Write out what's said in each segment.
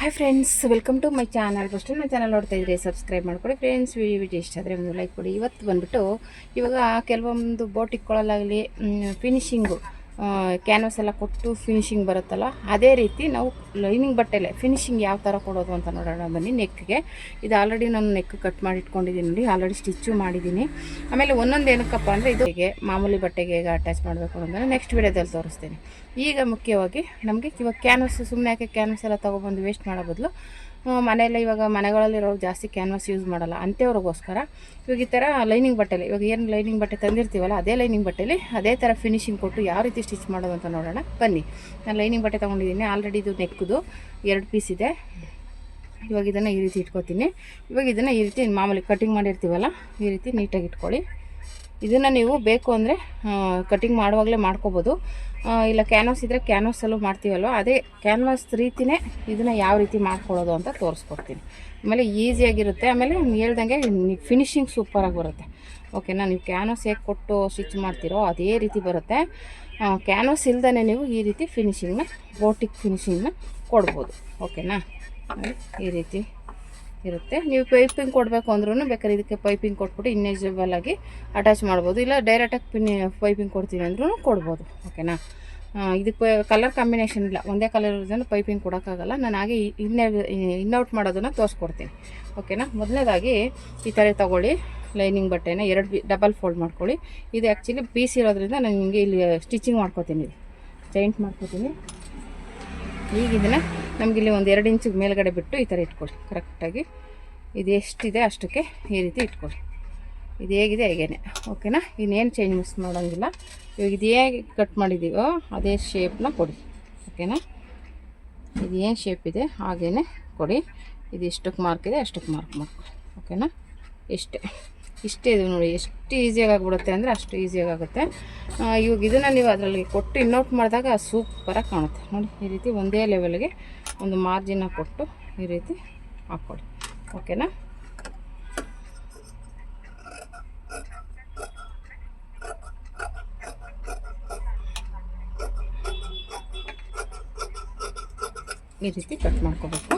Hi friends, welcome to my channel. First ನನ್ನ channel ನೋಡ್ತಾ ಇದ್ದರೆ ಸಬ್ಸ್ಕ್ರೈಬ್ ಮಾಡ್ಕೊಳ್ಳಿ ಫ್ರೆಂಡ್ಸ್. ವಿಡಿಯೋ ಇಷ್ಟ ಆದರೆ ಒಂದು ಲೈಕ್ ಕೊಡಿ. ಇವತ್ತು ಬಂದುಬಿಟ್ಟು ಇವಾಗ ಕೆಲವೊಂದು ಬೋಟ್ ಇಕ್ಕೊಳ್ಳಲಾಗಲಿ ಫಿನಿಶಿಂಗು ಕ್ಯಾನ್ವಾಸ್ ಎಲ್ಲ ಕೊಟ್ಟು ಫಿನಿಶಿಂಗ್ ಬರುತ್ತಲ್ಲ, ಅದೇ ರೀತಿ ನಾವು ಲೈನಿಂಗ್ ಬಟ್ಟೆಲೆ ಫಿನಿಶಿಂಗ್ ಯಾವ ಥರ ಕೊಡೋದು ಅಂತ ನೋಡೋಣ ಬನ್ನಿ. ನೆಕ್ಗೆ ಇದು ಆಲ್ರೆಡಿ ನಾನು ನೆಕ್ ಕಟ್ ಮಾಡಿ ಇಟ್ಕೊಂಡಿದ್ದೀನಿ ನೋಡಿ, ಆಲ್ರೆಡಿ ಸ್ಟಿಚ್ಚು ಮಾಡಿದ್ದೀನಿ. ಆಮೇಲೆ ಒಂದೊಂದು ಏನಕ್ಕಪ್ಪ ಅಂದರೆ ಇದು ಹೀಗೆ ಮಾಮೂಲಿ ಬಟ್ಟೆಗೆ ಹೇಗೆ ಅಟ್ಯಾಚ್ ಮಾಡಬೇಕು ಅಂದರೆ ನೆಕ್ಸ್ಟ್ ವಿಡಿಯೋದಲ್ಲಿ ತೋರಿಸ್ತೀನಿ. ಈಗ ಮುಖ್ಯವಾಗಿ ನಮಗೆ ಇವಾಗ ಕ್ಯಾನ್ವಾಸ್ ಸುಮ್ಮನೆ ಯಾಕೆ ಕ್ಯಾನ್ವಾಸ್ ಎಲ್ಲ ತೊಗೊಬಂದು ವೇಸ್ಟ್ ಮಾಡೋ ಬದಲು ಮನೆಯಲ್ಲ ಇವಾಗ ಮನೆಗಳಲ್ಲಿರೋರು ಜಾಸ್ತಿ ಕ್ಯಾನ್ವಾಸ್ ಯೂಸ್ ಮಾಡಲ್ಲ ಅಂಥವ್ರಿಗೋಸ್ಕರ ಇವಾಗ ಈ ಥರ ಲೈನಿಂಗ್ ಬಟ್ಟೆಲಿ ಇವಾಗ ಏನು ಲೈನಿಂಗ್ ಬಟ್ಟೆ ತಂದಿರ್ತೀವಲ್ಲ ಅದೇ ಲೈನಿಂಗ್ ಬಟ್ಟೆಲಿ ಅದೇ ಥರ ಫಿನಿಶಿಂಗ್ ಕೊಟ್ಟು ಯಾವ ರೀತಿ ಸ್ಟಿಚ್ ಮಾಡೋದು ಅಂತ ನೋಡೋಣ ಬನ್ನಿ. ನಾನು ಲೈನಿಂಗ್ ಬಟ್ಟೆ ತೊಗೊಂಡಿದ್ದೀನಿ, ಆಲ್ರೆಡಿ ಇದು ನೆಕ್ದು 2 ಪೀಸ್ ಇದೆ. ಇವಾಗ ಇದನ್ನು ಈ ರೀತಿ ಇಟ್ಕೊತೀನಿ. ಇವಾಗ ಇದನ್ನು ಈ ರೀತಿ ಮಾಮೂಲಿ ಕಟಿಂಗ್ ಮಾಡಿರ್ತೀವಲ್ಲ ಈ ರೀತಿ ನೀಟಾಗಿ ಇಟ್ಕೊಳ್ಳಿ. ಇದನ್ನು ನೀವು ಬೇಕು ಅಂದರೆ ಕಟಿಂಗ್ ಮಾಡುವಾಗಲೇ ಮಾಡ್ಕೋಬೋದು, ಇಲ್ಲ ಕ್ಯಾನ್ವಾಸ್ ಇದ್ದರೆ ಕ್ಯಾನ್ವಾಸಲ್ಲೂ ಮಾಡ್ತೀವಲ್ವ, ಅದೇ ಕ್ಯಾನ್ವಾಸ್ ರೀತಿಯೇ ಇದನ್ನು ಯಾವ ರೀತಿ ಮಾಡ್ಕೊಳ್ಳೋದು ಅಂತ ತೋರಿಸ್ಕೊಡ್ತೀನಿ. ಆಮೇಲೆ ಈಸಿಯಾಗಿರುತ್ತೆ, ಆಮೇಲೆ ಹೇಳ್ದಂಗೆ ಫಿನಿಶಿಂಗ್ ಸೂಪರಾಗಿ ಬರುತ್ತೆ. ಓಕೆನಾ? ನೀವು ಕ್ಯಾನ್ವಾಸ್ ಹೇಗೆ ಕೊಟ್ಟು ಸ್ಟಿಚ್ ಮಾಡ್ತೀರೋ ಅದೇ ರೀತಿ ಬರುತ್ತೆ. ಕ್ಯಾನ್ವಾಸ್ ಇಲ್ದೇ ನೀವು ಈ ರೀತಿ ಫಿನಿಶಿಂಗ್ನ ಬೋಟಿಕ್ ಫಿನಿಶಿಂಗ್ನ ಕೊಡ್ಬೋದು. ಓಕೆನಾ? ಈ ರೀತಿ ಇರುತ್ತೆ. ನೀವು ಪೈಪಿಂಗ್ ಕೊಡಬೇಕು ಅಂದ್ರೂ ಬೇಕಾದ್ರೆ ಇದಕ್ಕೆ ಪೈಪಿಂಗ್ ಕೊಟ್ಬಿಟ್ಟು ಇನ್ನೇಜಬಲ್ ಆಗಿ ಅಟ್ಯಾಚ್ ಮಾಡ್ಬೋದು, ಇಲ್ಲ ಡೈರೆಕ್ಟಾಗಿ ಪೈಪಿಂಗ್ ಕೊಡ್ತೀನಿ ಅಂದ್ರೂ ಕೊಡ್ಬೋದು. ಓಕೆನಾ? ಇದಕ್ಕೆ ಕಲರ್ ಕಾಂಬಿನೇಷನ್ ಇಲ್ಲ, ಒಂದೇ ಕಲರ್ ಇರೋದನ್ನು ಪೈಪಿಂಗ್ ಕೊಡೋಕ್ಕಾಗಲ್ಲ. ನಾನು ಹಾಗೆ ಇನ್ನೌಟ್ ಮಾಡೋದನ್ನು ತೋರಿಸ್ಕೊಡ್ತೀನಿ. ಓಕೆನಾ? ಮೊದಲನೇದಾಗಿ ಈ ಥರ ತೊಗೊಳ್ಳಿ ಲೈನಿಂಗ್ ಬಟ್ಟೆನ 2 ಡಬಲ್ ಫೋಲ್ಡ್ ಮಾಡ್ಕೊಳ್ಳಿ. ಇದು ಆ್ಯಕ್ಚುಲಿ ಪೀಸ್ ಇರೋದ್ರಿಂದ ನಾನು ನಿಮಗೆ ಇಲ್ಲಿ ಸ್ಟಿಚಿಂಗ್ ಮಾಡ್ಕೊತೀನಿ, ಜಾಯಿಂಟ್ ಮಾಡ್ಕೊತೀನಿ. ಈಗ ಇದನ್ನು ನಮಗಿಲ್ಲಿ ಒಂದು 2 ಇಂಚಿಗೆ ಮೇಲ್ಗಡೆ ಬಿಟ್ಟು ಈ ಥರ ಇಟ್ಕೊಳ್ಳಿ ಕರೆಕ್ಟಾಗಿ. ಇದು ಎಷ್ಟಿದೆ ಅಷ್ಟಕ್ಕೆ ಈ ರೀತಿ ಇಟ್ಕೊಳ್ಳಿ. ಇದು ಹೇಗಿದೆ ಹೇಗೇನೆ. ಓಕೆನಾ? ಇನ್ನೇನು ಚೇಂಜ್ ಮಾಡೋಂಗಿಲ್ಲ. ಇವಾಗ ಇದು ಹೇಗೆ ಕಟ್ ಮಾಡಿದ್ದೀವೋ ಅದೇ ಶೇಪ್ನ ಕೊಡಿ. ಓಕೆನಾ? ಇದು ಏನು ಶೇಪ್ ಇದೆ ಹಾಗೇ ಕೊಡಿ. ಇದು ಎಷ್ಟಕ್ಕೆ ಮಾರ್ಕ್ ಇದೆ ಅಷ್ಟಕ್ಕೆ ಮಾರ್ಕ್ ಮಾಡ್ಕೊಳ್ಳಿ. ಓಕೆನಾ? ಇಷ್ಟೇ ಇದು ನೋಡಿ, ಎಷ್ಟು ಈಸಿಯಾಗಿ ಆಗಿಬಿಡುತ್ತೆ ಅಂದರೆ ಅಷ್ಟು ಈಸಿಯಾಗಿ ಆಗುತ್ತೆ. ಇವಾಗ ಇದನ್ನು ನೀವು ಅದರಲ್ಲಿ ಕೊಟ್ಟು ಇನ್ನೌಟ್ ಮಾಡಿದಾಗ ಸೂಪರಾಗಿ ಕಾಣುತ್ತೆ ನೋಡಿ. ಈ ರೀತಿ ಒಂದೇ ಲೆವೆಲ್ಗೆ ಒಂದು ಮಾರ್ಜಿನ ಕೊಟ್ಟು ಈ ರೀತಿ ಹಾಕ್ಕೊಳ್ಳಿ. ಓಕೆನಾ? ಈ ರೀತಿ ಕಟ್ ಮಾಡ್ಕೋಬೇಕು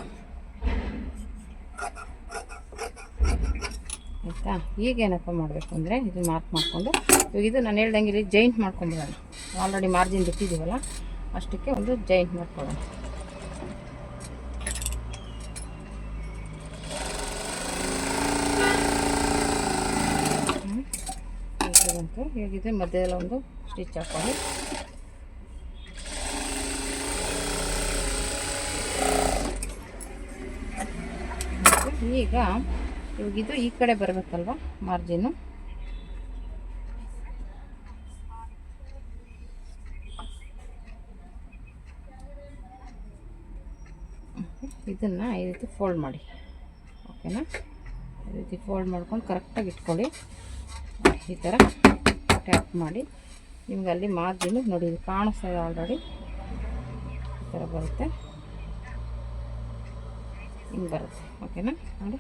ಆಯಿತಾ? ಈಗೇನಪ್ಪ ಮಾಡಬೇಕು ಅಂದರೆ ಇದು ಮಾರ್ಕ್ ಮಾಡಿಕೊಂಡು ಇವಾಗ ಇದು ನಾನು ಹೇಳ್ದಂಗೆ ಇಲ್ಲಿ ಜಾಯಿಂಟ್ ಮಾಡ್ಕೊಂಬಿಡೋಣ. ಆಲ್ರೆಡಿ ಮಾರ್ಜಿನ್ ಬಿಟ್ಟಿದ್ದೀವಲ್ಲ ಅಷ್ಟಕ್ಕೆ ಒಂದು ಜಾಯಿಂಟ್ ಮಾಡ್ಕೊಳ್ಳೋಣ. ಬಂತು. ಹೇಗಿದೆ ಮಧ್ಯದಲ್ಲಿ ಒಂದು ಸ್ಟಿಚ್ ಹಾಕೊಳ್ಳಿ. ಈಗ ಇವಾಗ ಇದು ಈ ಕಡೆ ಬರಬೇಕಲ್ವ ಮಾರ್ಜಿನ್ನು, ಇದನ್ನು ಈ ರೀತಿ ಫೋಲ್ಡ್ ಮಾಡಿ. ಓಕೆನಾ? ಈ ರೀತಿ ಫೋಲ್ಡ್ ಮಾಡ್ಕೊಂಡು ಕರೆಕ್ಟಾಗಿ ಇಟ್ಕೊಳ್ಳಿ. ಈ ಥರ ಟ್ಯಾಪ್ ಮಾಡಿ ನಿಮ್ಗೆ ಅಲ್ಲಿ ಮಾರ್ಜಿನ್ನು ನೋಡಿ ಇದು ಕಾಣಿಸ್ತಾ ಇದೆ ಆಲ್ರೆಡಿ. ಈ ಥರ ಬರುತ್ತೆ, ಹಿಂಗೆ ಬರುತ್ತೆ. ಓಕೆನಾ? ನೋಡಿ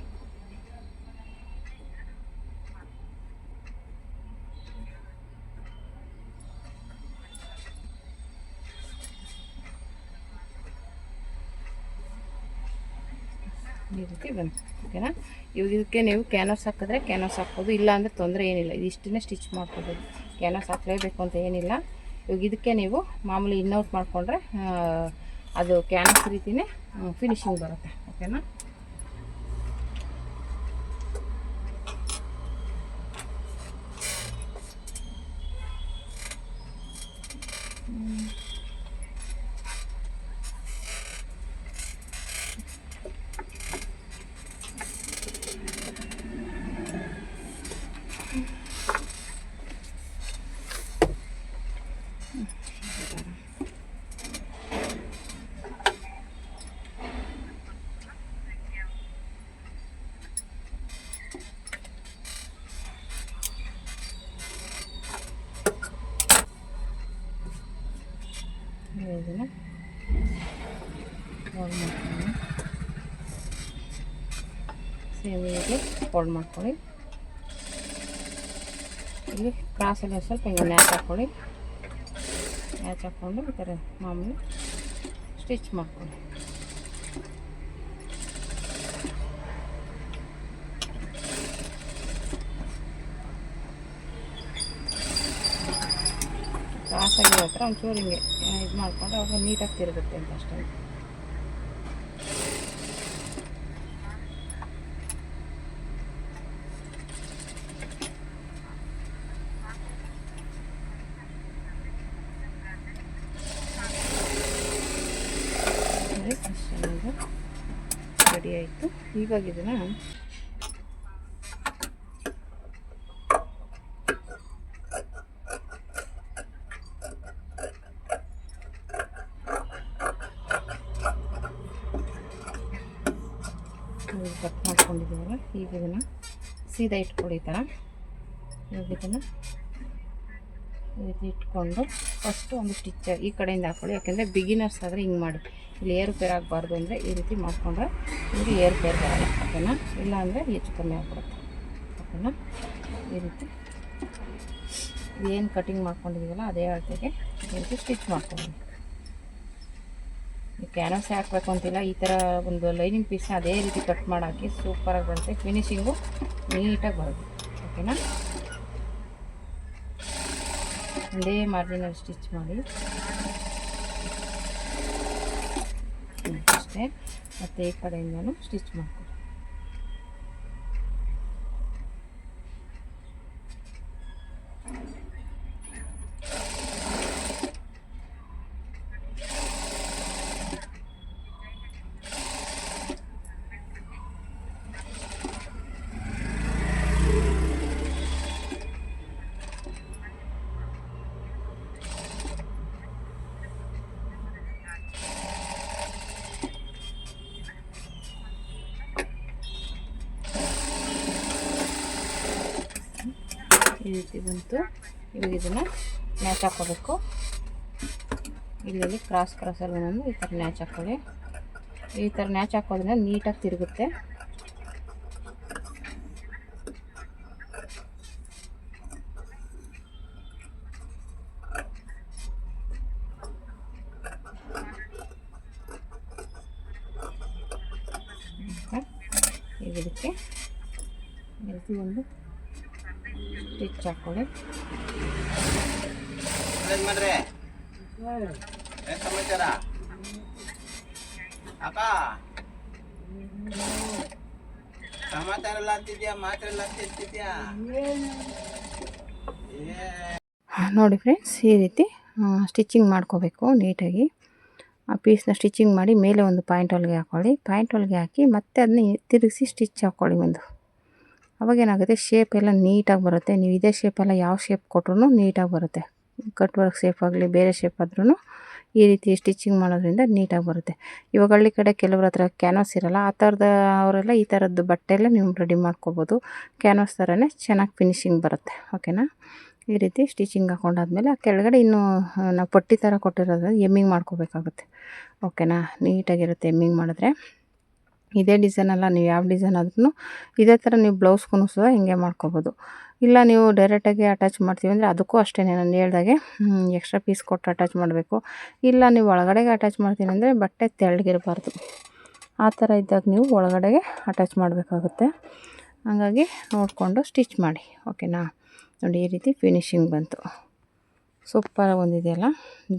ಈ ರೀತಿ ಬಂತು. ಓಕೆನಾ? ಇವಾಗ ಇದಕ್ಕೆ ನೀವು ಕ್ಯಾನ್ವಾಸ್ ಹಾಕಿದ್ರೆ ಕ್ಯಾನ್ವಾಸ್ ಹಾಕ್ಬೋದು, ಇಲ್ಲ ಅಂದರೆ ತೊಂದರೆ ಏನಿಲ್ಲ. ಇದಿಷ್ಟನ್ನೇ ಸ್ಟಿಚ್ ಮಾಡ್ಕೋಬೋದು, ಕ್ಯಾನ್ವಾಸ್ ಹಾಕಲೇಬೇಕು ಅಂತ ಏನಿಲ್ಲ. ಇವಾಗ ಇದಕ್ಕೆ ನೀವು ಮಾಮೂಲಿ ಇನ್ನೌಟ್ ಮಾಡಿಕೊಂಡ್ರೆ ಅದು ಕ್ಯಾನ್ವಾಸ್ ರೀತಿಯೇ ಫಿನಿಶಿಂಗ್ ಬರುತ್ತೆ. ಓಕೆನಾ? ಇದನ್ನು ಫೋಲ್ಡ್ ಮಾಡ್ಕೊಳ್ಳಿ, ಸೇಮ್ ಹೀಗೆ ಫೋಲ್ಡ್ ಮಾಡ್ಕೊಳ್ಳಿ. ಇಲ್ಲಿ ಕ್ರಾಸಲ್ಲಿ ಸ್ವಲ್ಪ ಹಿಂಗೆ ನ್ಯಾಚ್ ಹಾಕ್ಕೊಳ್ಳಿ. ನ್ಯಾಚ್ ಹಾಕ್ಕೊಂಡು ಈ ಥರ ಮಾಮೂಲಿ ಸ್ಟಿಚ್ ಮಾಡ್ಕೊಳ್ಳಿ. ಹತ್ರ ಒಂಚೂರು ಹಿಂಗೆ ಇದು ಮಾಡಿಕೊಂಡು ಅವಾಗ ನೀಟಾಗಿ ತಿರುಗುತ್ತೆ ಅಂತ ಅಷ್ಟೇ. ರೆಡಿ ಆಯಿತು. ಇವಾಗ ಇದನ್ನು ಕಟ್ ಮಾಡ್ಕೊಂಡಿದ್ದೀವಲ್ಲ, ಈಗ ಇದನ್ನು ಸೀದಾ ಇಟ್ಕೊಳ್ಳಿ. ಈ ಥರ ಇವಾಗ ಇದನ್ನು ಈ ರೀತಿ ಇಟ್ಕೊಂಡು ಫಸ್ಟು ಒಂದು ಸ್ಟಿಚ್ ಈ ಕಡೆಯಿಂದ ಹಾಕ್ಕೊಳ್ಳಿ. ಯಾಕೆಂದರೆ ಬಿಗಿನರ್ಸ್ ಆದರೆ ಹಿಂಗೆ ಮಾಡಿ, ಇಲ್ಲಿ ಏರುಪೇರು ಆಗಬಾರ್ದು ಅಂದರೆ ಈ ರೀತಿ ಮಾಡಿಕೊಂಡ್ರೆ ನಿಮಗೆ ಏರುಪೇರು ಬರೋಲ್ಲ. ಓಕೆನಾ? ಇಲ್ಲ ಅಂದರೆ ಹೆಚ್ಚು ಕಮ್ಮಿ ಆಗ್ಬಿಡುತ್ತೆ. ಓಕೆನಾ? ಈ ರೀತಿ ಏನು ಕಟಿಂಗ್ ಮಾಡ್ಕೊಂಡಿದ್ದೀವಲ್ಲ ಅದೇ ಅಳತೆಗೆ ಈ ರೀತಿ ಸ್ಟಿಚ್ ಮಾಡ್ಕೊಳ್ಳಿ. ಈ ಕ್ಯಾನ್ವಾಸ್ ಹಾಕಬೇಕು ಅಂತಿಲ್ಲ, ಈ ಥರ ಒಂದು ಲೈನಿಂಗ್ ಪೀಸ್ನ ಅದೇ ರೀತಿ ಕಟ್ ಮಾಡಿ ಸೂಪರಾಗಿ ಬರುತ್ತೆ. ಫಿನಿಶಿಂಗು ನೀಟಾಗಿ ಬರುತ್ತೆ. ಓಕೆನಾ? ಒಂದೇ ಮಾರ್ಜಿನಲ್ಲಿ ಸ್ಟಿಚ್ ಮಾಡಿ ಅಷ್ಟೇ. ಮತ್ತು ಈ ಕಡೆಯಿಂದನೂ ಸ್ಟಿಚ್ ಮಾಡ್ಕೊಳ್ಳಿ. ಈ ರೀತಿ ಬಂತು. ಇವಾಗ ಇದನ್ನು ಮ್ಯಾಚ್ ಹಾಕ್ಕೋಬೇಕು. ಇಲ್ಲಿ ಕ್ರಾಸಲ್ಲಿ ನಾನು ಈ ಥರ ಮ್ಯಾಚ್ ಹಾಕ್ಕೊಳ್ಳಿ. ಈ ಥರ ಮ್ಯಾಚ್ ಹಾಕೋದ್ರಿಂದ ನೀಟಾಗಿ ತಿರುಗುತ್ತೆ. ಇದಕ್ಕೆ ಒಂದು ಸ್ಟಿಚ್ ಹಾಕೊಳ್ಳಿ. ಸಮಾಚಾರ ಅಕ್ಕ? ಸಮಾಚಾರ ಎಲ್ಲ ಅಂತಿದ್ಯಾ, ಮಾತ್ರ ಎಲ್ಲ ಅಂತಿದ್ಯಾ? ನೋಡಿ ಫ್ರೆಂಡ್ಸ್, ಈ ರೀತಿ ಸ್ಟಿಚಿಂಗ್ ಮಾಡ್ಕೋಬೇಕು ನೀಟಾಗಿ. ಆ ಪೀಸ್ನ ಸ್ಟಿಚಿಂಗ್ ಮಾಡಿ ಮೇಲೆ ಒಂದು ಪಾಯಿಂಟ್ ಹೊಲಿಗೆ ಹಾಕ್ಕೊಳ್ಳಿ. ಪಾಯಿಂಟ್ ಹೊಲಿಗೆ ಹಾಕಿ ಮತ್ತೆ ಅದನ್ನ ತಿರುಗಿಸಿ ಸ್ಟಿಚ್ ಹಾಕ್ಕೊಳ್ಳಿ ಒಂದು. ಅವಾಗೇನಾಗುತ್ತೆ, ಶೇಪ್ ಎಲ್ಲ ನೀಟಾಗಿ ಬರುತ್ತೆ. ನೀವು ಇದೇ ಶೇಪೆಲ್ಲ ಯಾವ ಶೇಪ್ ಕೊಟ್ರೂ ನೀಟಾಗಿ ಬರುತ್ತೆ. ಕಟ್ ವರ್ಕ್ ಶೇಪ್ ಆಗಲಿ ಬೇರೆ ಶೇಪ್ ಆದ್ರೂ ಈ ರೀತಿ ಸ್ಟಿಚಿಂಗ್ ಮಾಡೋದ್ರಿಂದ ನೀಟಾಗಿ ಬರುತ್ತೆ. ಇವಾಗ ಹಳ್ಳಿ ಕಡೆ ಕೆಲವ್ರ ಹತ್ರ ಕ್ಯಾನ್ವಾಸ್ ಇರೋಲ್ಲ, ಆ ಥರದ ಅವರೆಲ್ಲ ಈ ಥರದ್ದು ಬಟ್ಟೆಲ್ಲ ನೀವು ರೆಡಿ ಮಾಡ್ಕೋಬೋದು. ಕ್ಯಾನ್ವಾಸ್ ಥರನೇ ಚೆನ್ನಾಗಿ ಫಿನಿಶಿಂಗ್ ಬರುತ್ತೆ. ಓಕೆನಾ? ಈ ರೀತಿ ಸ್ಟಿಚಿಂಗ್ ಹಾಕೊಂಡಾದ್ಮೇಲೆ ಆ ಕೆಳಗಡೆ ಇನ್ನೂ ನಾವು ಪಟ್ಟಿ ಥರ ಕೊಟ್ಟಿರೋದ್ರಿಂದ ಎಮ್ಮಿಂಗ್ ಮಾಡ್ಕೋಬೇಕಾಗುತ್ತೆ. ಓಕೆನಾ? ನೀಟಾಗಿರುತ್ತೆ ಎಮ್ಮಿಂಗ್ ಮಾಡಿದ್ರೆ. ಇದೇ ಡಿಸೈನಲ್ಲ, ನೀವು ಯಾವ ಡಿಸೈನ್ ಆದ್ರೂ ಇದೇ ಥರ ನೀವು ಬ್ಲೌಸ್ಗೂ ಸಹ ಹಿಂಗೆ ಮಾಡ್ಕೋಬೋದು. ಇಲ್ಲ ನೀವು ಡೈರೆಕ್ಟಾಗಿ ಅಟ್ಯಾಚ್ ಮಾಡ್ತೀವಿ ಅಂದರೆ ಅದಕ್ಕೂ ಅಷ್ಟೇ ನಾನು ಹೇಳ್ದಾಗೆ ಎಕ್ಸ್ಟ್ರಾ ಪೀಸ್ ಕೊಟ್ಟು ಅಟ್ಯಾಚ್ ಮಾಡಬೇಕು. ಇಲ್ಲ ನೀವು ಒಳಗಡೆಗೆ ಅಟ್ಯಾಚ್ ಮಾಡ್ತೀನಿ ಅಂದರೆ ಬಟ್ಟೆ ತೆಳ್ಳಗಿರಬಾರ್ದು. ಆ ಥರ ಇದ್ದಾಗ ನೀವು ಒಳಗಡೆಗೆ ಅಟ್ಯಾಚ್ ಮಾಡಬೇಕಾಗುತ್ತೆ. ಹಾಗಾಗಿ ನೋಡಿಕೊಂಡು ಸ್ಟಿಚ್ ಮಾಡಿ. ಓಕೆನಾ? ನೋಡಿ, ಈ ರೀತಿ ಫಿನಿಶಿಂಗ್ ಬಂತು. ಸೂಪರಾಗಿ ಬಂದಿದೆಯಲ್ಲ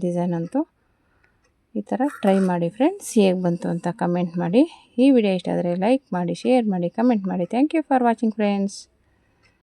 ಡಿಸೈನ್ ಅಂತೂ. ಈ ಥರ ಟ್ರೈ ಮಾಡಿ ಫ್ರೆಂಡ್ಸ್. ಹೇಗೆ ಬಂತು ಅಂತ ಕಮೆಂಟ್ ಮಾಡಿ. ಈ ವಿಡಿಯೋ ಇಷ್ಟ ಆದರೆ ಲೈಕ್ ಮಾಡಿ, ಶೇರ್ ಮಾಡಿ, ಕಮೆಂಟ್ ಮಾಡಿ. Thank you for watching friends.